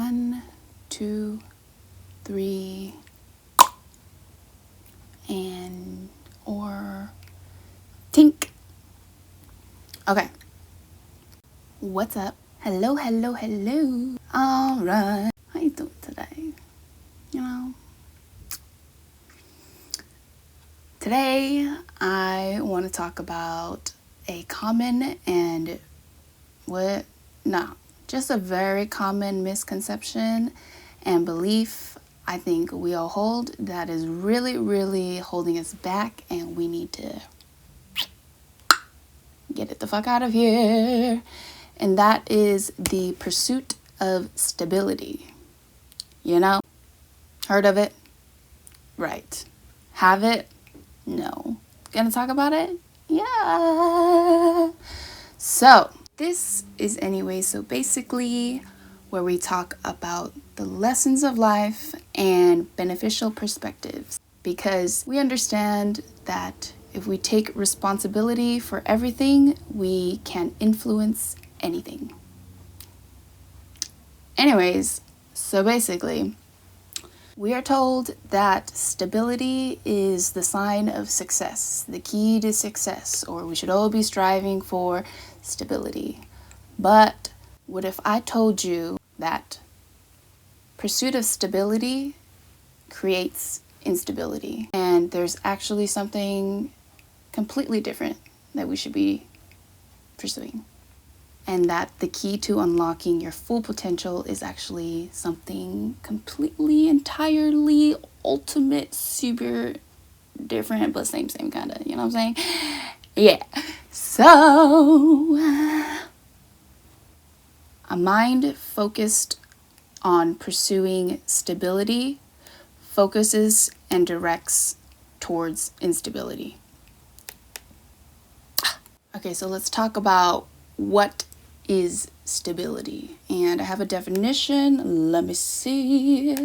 1, 2, 3, and or tink. Okay. What's up? Hello. All right. How you doing today? Today I want to talk about a common and just a very common misconception and belief I think we all hold that is really, really holding us back, and we need to get it the fuck out of here. And that is the pursuit of stability. Heard of it? Right. Have it? No. Gonna talk about it? Yeah. So, this is soBasically, where we talk about the lessons of life and beneficial perspectives. Because we understand that if we take responsibility for everything, we can influence anything. Anyways, so basically, we are told that stability is the sign of success, the key to success, or we should all be striving for stability. But what if I told you that pursuit of stability creates instability, and there's actually something completely different that we should be pursuing, and that the key to unlocking your full potential is actually something completely, entirely, ultimate, super different, but same kind of, you know what I'm saying? Yeah. So, a mind focused on pursuing stability focuses and directs towards instability. Okay, so let's talk about what is stability. And I have a definition. Let me see.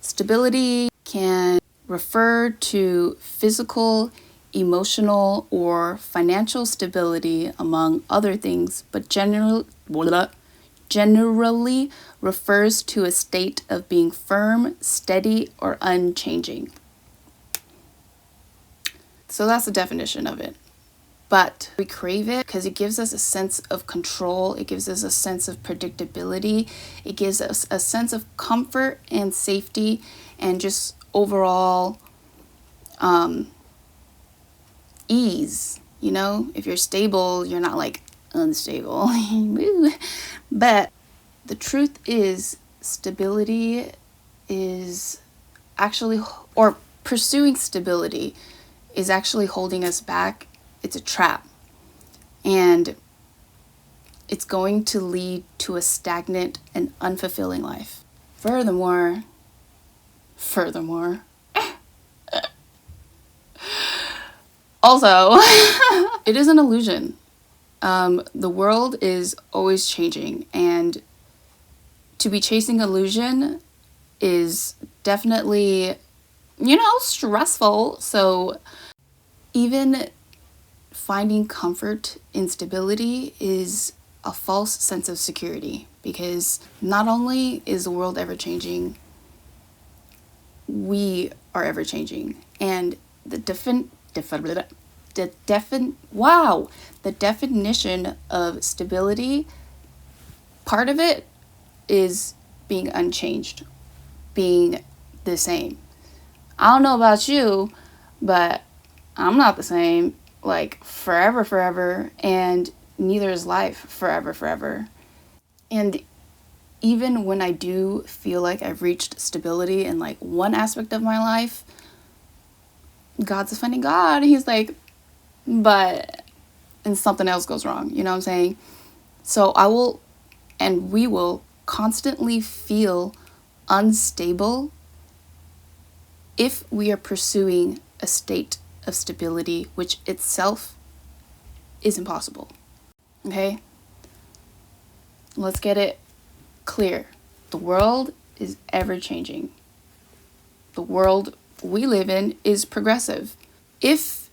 Stability can refer to physical, emotional, or financial stability, among other things, but generally refers to a state of being firm, steady, or unchanging. So that's the definition of it. But we crave it because it gives us a sense of control. It gives us a sense of predictability. It gives us a sense of comfort and safety, and just overall ease. If you're stable, you're not like unstable. But the truth is, stability is actually, or pursuing stability is actually holding us back. It's a trap, and it's going to lead to a stagnant and unfulfilling life. Furthermore, also, it is an illusion. The world is always changing, and to be chasing illusion is definitely, stressful. So even finding comfort in stability is a false sense of security, because not only is the world ever changing, we are ever changing. And the definition of stability, part of it is being unchanged, being the same. I don't know about you, but I'm not the same, like forever, and neither is life forever. And even when I do feel like I've reached stability in like one aspect of my life, God's a funny God. He's like, and something else goes wrong, you know what I'm saying? So we will constantly feel unstable if we are pursuing a state of stability, which itself is impossible. Okay? Let's get it clear. The world is ever changing. The world we live in is progressive. If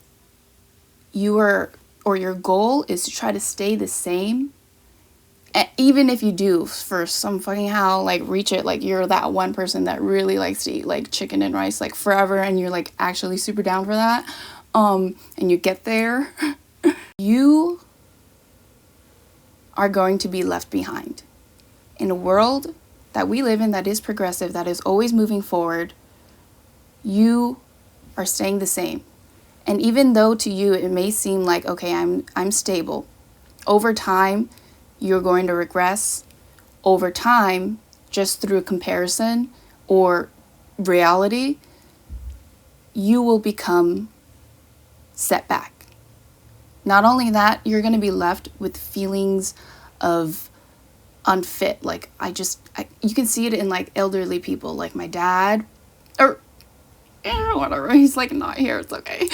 your goal is to try to stay the same even if you do for some fucking how like reach it, like you're that one person that really likes to eat like chicken and rice like forever, and you're like actually super down for that, and you get there, you are going to be left behind. In a world that we live in that is progressive, that is always moving forward, you are staying the same. And even though to you it may seem like, okay, I'm stable, over time you're going to regress. Over time, just through comparison or reality, you will become set back. Not only that, you're going to be left with feelings of unfit. Like you can see it in like elderly people, like my dad, or whatever. He's like not here. It's okay.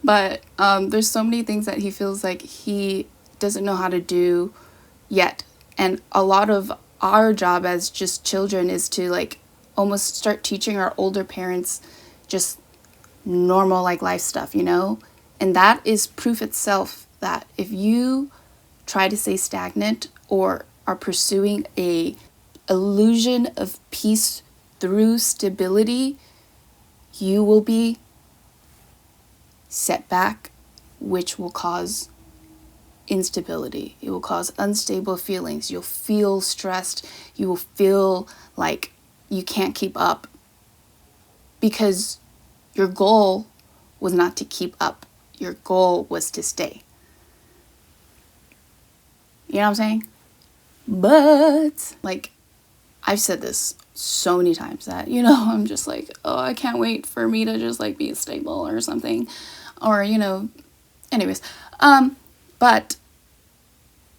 But there's so many things that he feels like he doesn't know how to do yet. And a lot of our job as just children is to like almost start teaching our older parents just normal like life stuff, you know? And that is proof itself that if you try to stay stagnant or are pursuing a illusion of peace through stability, you will be set back, which will cause instability. It will cause unstable feelings. You'll feel stressed. You will feel like you can't keep up because your goal was not to keep up. Your goal was to stay. You know what I'm saying? But like I've said this so many times that, you know, I'm just like, oh, I can't wait for me to just like be stable or something, or, you know, anyways. But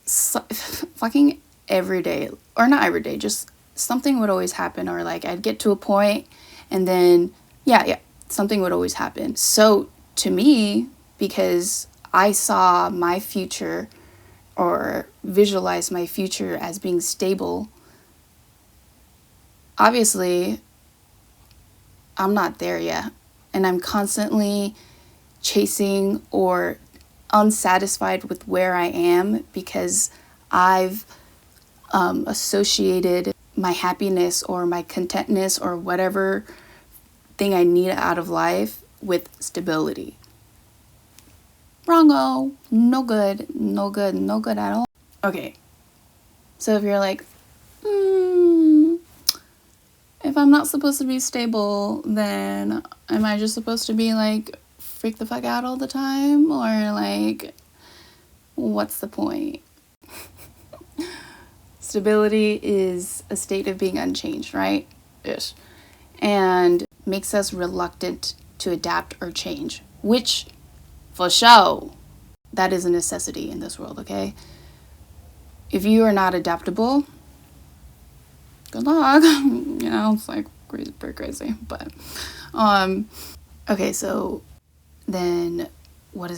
fucking every day, or not every day, just something would always happen, or like I'd get to a point and then something would always happen. So to me, because I saw my future or visualized my future as being stable, obviously I'm not there yet, and I'm constantly chasing or unsatisfied with where I am because I've associated my happiness or my contentness or whatever thing I need out of life with stability. Wrongo. No good. No good. No good at all. Okay. So if you're like, if I'm not supposed to be stable, then am I just supposed to be like freak the fuck out all the time? Or like, what's the point? Stability is a state of being unchanged, right? Ish. And makes us reluctant to adapt or change, which for sure, that is a necessity in this world, okay? If you are not adaptable, good luck. You know, it's like crazy, pretty crazy. But okay, so then what are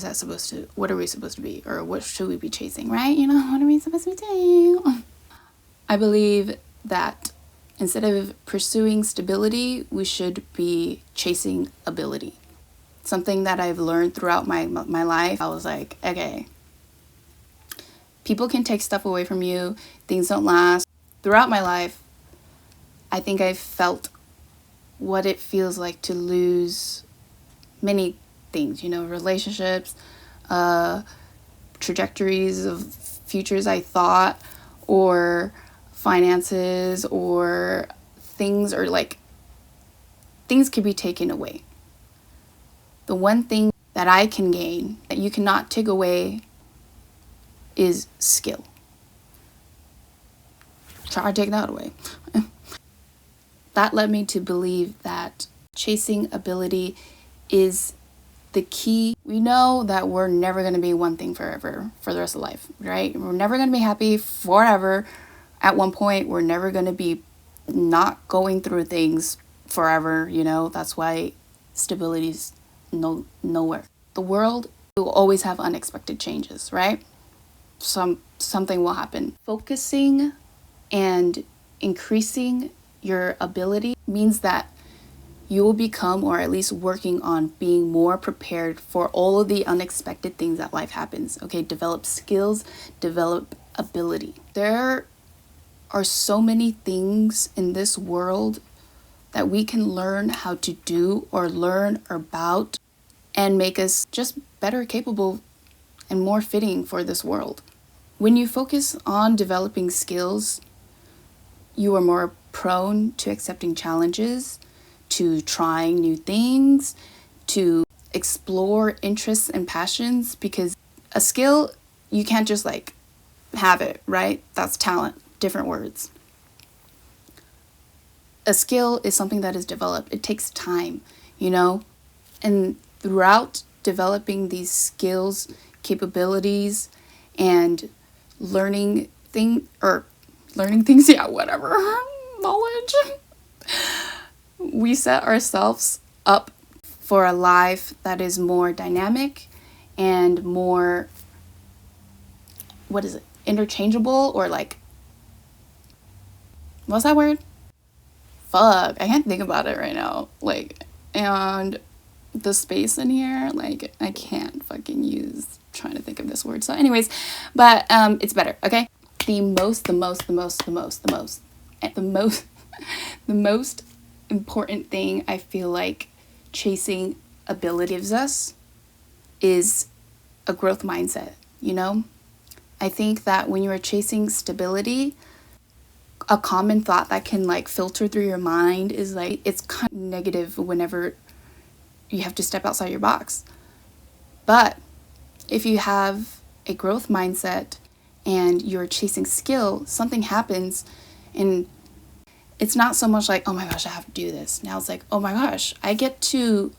we supposed to be, or what should we be chasing, right? You know, what are we supposed to be doing? I believe that instead of pursuing stability, we should be chasing ability. Something that I've learned throughout my life. I was like, okay, people can take stuff away from you. Things don't last. Throughout my life, I think I've felt what it feels like to lose many things, you know, relationships, trajectories of futures I thought, or finances, or things, or like things could be taken away. The one thing that I can gain that you cannot take away is skill. Try to take that away. That led me to believe that chasing ability is the key. We know that we're never going to be one thing forever for the rest of life, right? We're never going to be happy forever. At one point, we're never going to be not going through things forever, you know? That's why stability is nowhere. The world will always have unexpected changes, right? Something will happen. Focusing and increasing your ability means that you will become, or at least working on being more prepared for all of the unexpected things that life happens. Okay, develop skills, develop ability. There are so many things in this world that we can learn how to do or learn about and make us just better capable and more fitting for this world. When you focus on developing skills, you are more prone to accepting challenges, to trying new things, to explore interests and passions, because a skill, you can't just like have it, right? That's talent, different words. A skill is something that is developed. It takes time, you know? And throughout developing these skills, capabilities, and learning things, yeah, whatever, knowledge, we set ourselves up for a life that is more dynamic and more, interchangeable, or like, what's that word? Fuck, I can't think about it right now. Like, and the space in here, like, I can't fucking use trying to think of this word. So anyways, but it's better, okay? The most important thing I feel like chasing ability gives us is a growth mindset, you know? I think that when you are chasing stability, a common thought that can like filter through your mind is like, it's kind of negative whenever you have to step outside your box. But if you have a growth mindset and you're chasing skill, something happens, and it's not so much like, oh my gosh, I have to do this. Now it's like, oh my gosh, I get to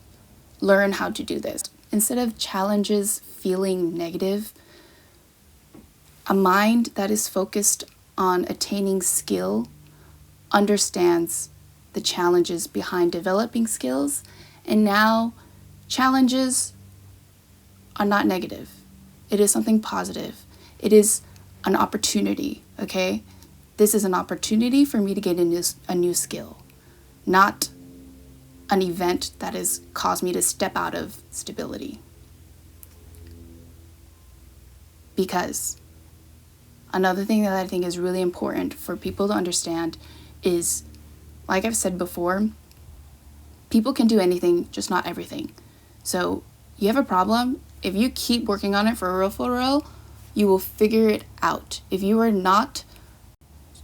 learn how to do this. Instead of challenges feeling negative, a mind that is focused on attaining skill understands the challenges behind developing skills, and now challenges are not negative. It is something positive. It is an opportunity, okay? This is an opportunity for me to get a new skill, not an event that has caused me to step out of stability. Because another thing that I think is really important for people to understand is, like I've said before, people can do anything, just not everything. So you have a problem, if you keep working on it for real, you will figure it out. If you are not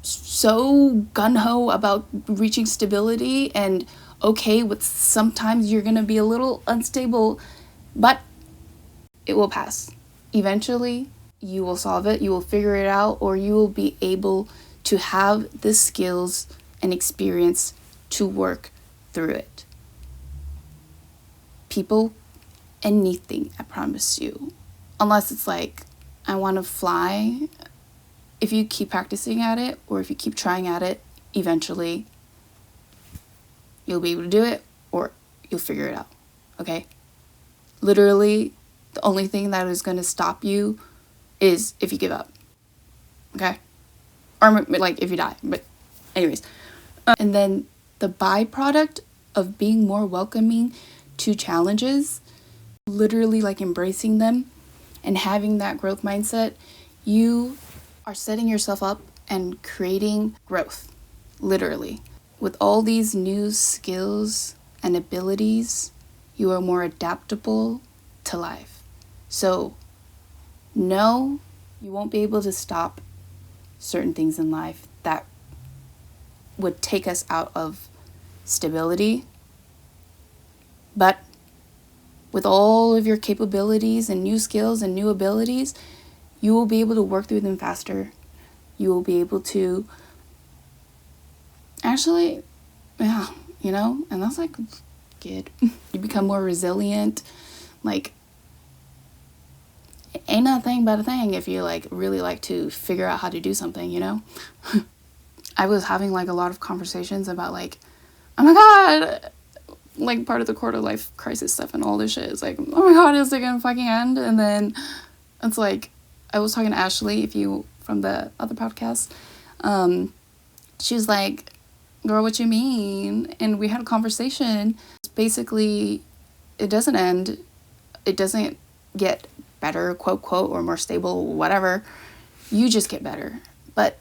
so gung-ho about reaching stability and okay with sometimes you're going to be a little unstable, but it will pass. Eventually, you will solve it, you will figure it out, or you will be able to have the skills and experience to work through it. People, anything, I promise you, unless it's like, I want to fly, if you keep practicing at it, or if you keep trying at it, eventually you'll be able to do it, or you'll figure it out, okay? Literally, the only thing that is going to stop you is if you give up, okay? Or like if you die, but anyways. And then the byproduct of being more welcoming to challenges, literally like embracing them and having that growth mindset, you are setting yourself up and creating growth, literally. With all these new skills and abilities, you are more adaptable to life. So, no, you won't be able to stop certain things in life that would take us out of stability. But with all of your capabilities and new skills and new abilities, you will be able to work through them faster. You will be able to actually, yeah, you know, and that's like good. You become more resilient. Like, it ain't nothing but a thing if you like really like to figure out how to do something, you know? I was having like a lot of conversations about like, oh my God, like part of the quarter life crisis stuff and all this shit. It's like, oh my God, is it gonna fucking end? And then it's like, I was talking to Ashley, if you, from the other podcast, she was like, girl, what you mean? And we had a conversation. Basically, it doesn't end. It doesn't get better, quote, quote, or more stable, whatever. You just get better. But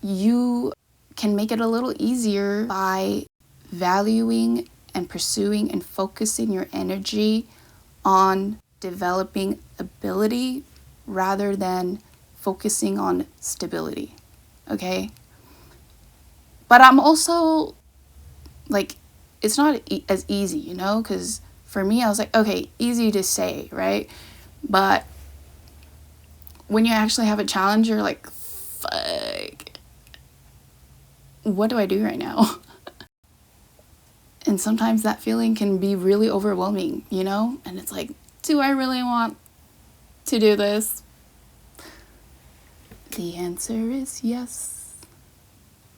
you can make it a little easier by valuing and pursuing and focusing your energy on developing ability rather than focusing on stability. Okay? But I'm also like, it's not as easy, you know, because for me, I was like, okay, easy to say, right? But when you actually have a challenge, you're like, fuck, what do I do right now? And sometimes that feeling can be really overwhelming, you know? And it's like, do I really want to do this? The answer is yes,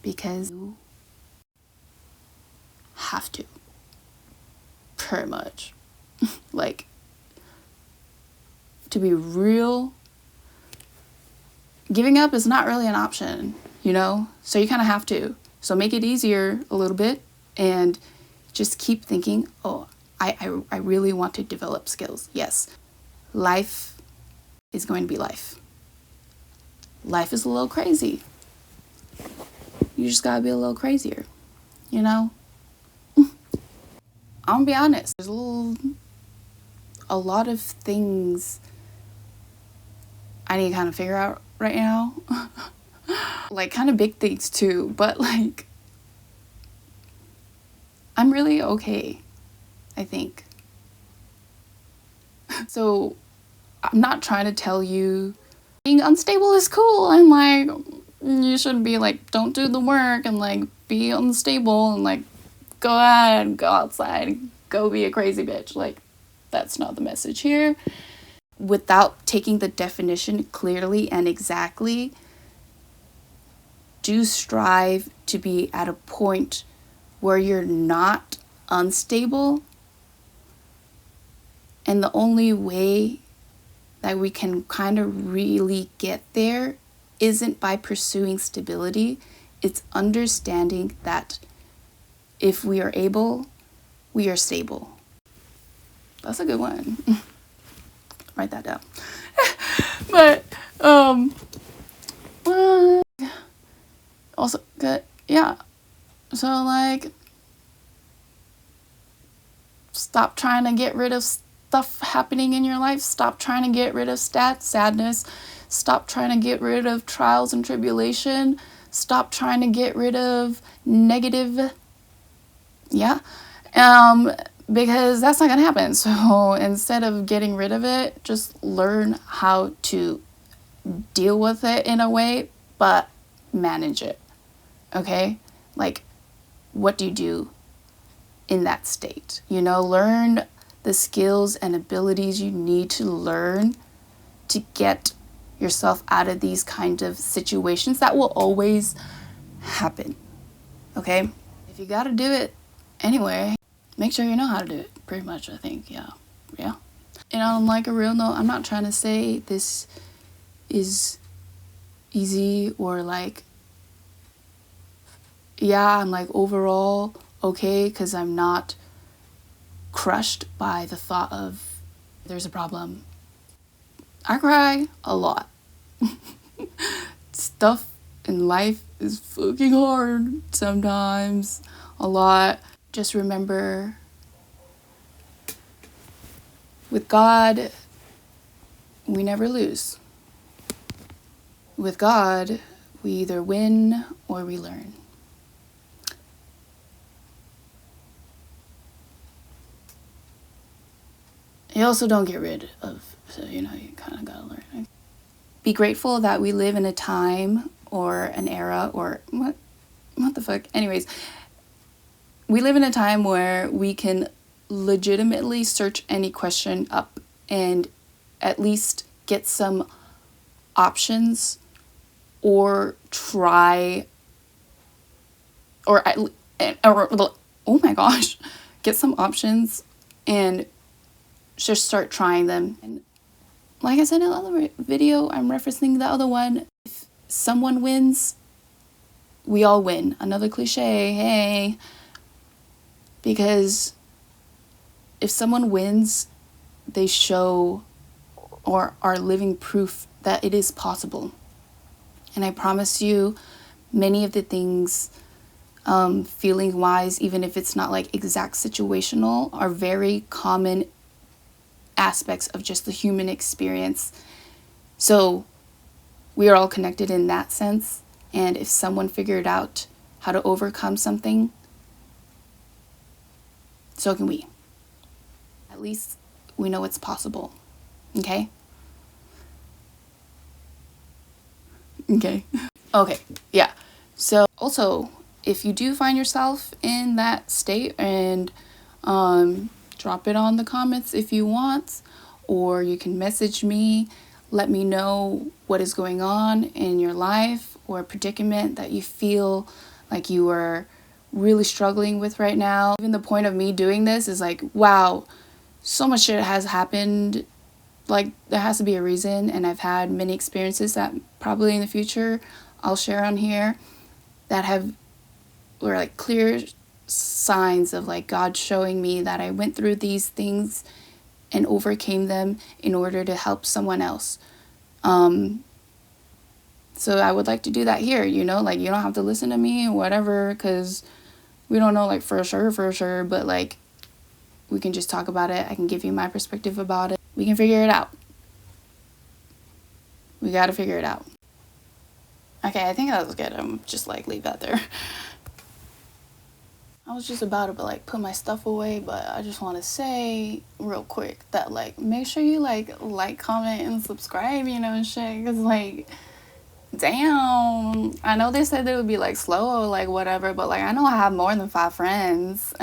because you have to, pretty much. Like, to be real, giving up is not really an option, you know? So you kind of have to. So make it easier a little bit and just keep thinking, oh, I really want to develop skills. Yes, life is going to be life. Life is a little crazy. You just gotta be a little crazier, you know? I'm gonna be honest, there's a lot of things I need to kind of figure out right now. Like, kind of big things too, but like, I'm really okay, I think. So I'm not trying to tell you being unstable is cool and like you should be like, don't do the work and like be unstable and like go ahead, go outside, go be a crazy bitch. Like, that's not the message here. Without taking the definition clearly and exactly, do strive to be at a point where you're not unstable. And the only way that we can kind of really get there isn't by pursuing stability. It's understanding that if we are able, we are stable. That's a good one. Write that down. But also good. Yeah. So like, stop trying to get rid of stuff happening in your life. Stop trying to get rid of sadness. Stop trying to get rid of trials and tribulation. Stop trying to get rid of negative. Yeah. Because that's not gonna happen. So instead of getting rid of it, just learn how to deal with it in a way, but manage it. Okay? Like, what do you do in that state? You know, learn the skills and abilities you need to learn to get yourself out of these kind of situations that will always happen. Okay? If you gotta do it anyway, make sure you know how to do it. Pretty much, I think. Yeah. And on like a real note, I'm not trying to say this is easy or like, yeah, I'm like overall okay, because I'm not crushed by the thought of there's a problem. I cry a lot. Stuff in life is fucking hard sometimes. A lot. Just remember, with God, we never lose. With God, we either win or we learn. You also don't get rid of, so you know, you kind of gotta learn. Be grateful that we live in a time or an era or what the fuck? Anyways, we live in a time where we can legitimately search any question up and at least get some options or try or oh my gosh, get some options and just start trying them. And like I said in the other video, I'm referencing the other one. If someone wins, we all win. Another cliche, hey. Because if someone wins, they show or are living proof that it is possible. And I promise you, many of the things, feeling wise, even if it's not like exact situational, are very common aspects of just the human experience. So we are all connected in that sense. And if someone figured out how to overcome something, so can we. At least we know it's possible. Okay? Okay. Okay, yeah. So also, if you do find yourself in that state, and drop it on the comments if you want, or you can message me, let me know what is going on in your life or a predicament that you feel like you are really struggling with right now. Even the point of me doing this is like, wow, so much shit has happened. Like, there has to be a reason, and I've had many experiences that probably in the future I'll share on here that were like clear signs of like God showing me that I went through these things and overcame them in order to help someone else. So I would like to do that here, like, you don't have to listen to me or whatever, because we don't know like for sure, but like, we can just talk about it. I can give you my perspective about it. We can figure it out. We got to figure it out. Okay, I think that was good. I'm just like, leave that there. I was just about to like put my stuff away, but I just want to say real quick that like, make sure you like, comment, and subscribe, and shit, because like, damn, I know they said they would be like slow or like whatever, but like, I know I have more than 5 friends.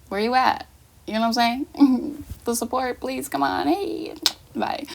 Where you at? You know what I'm saying? The support, please, come on. Hey, bye.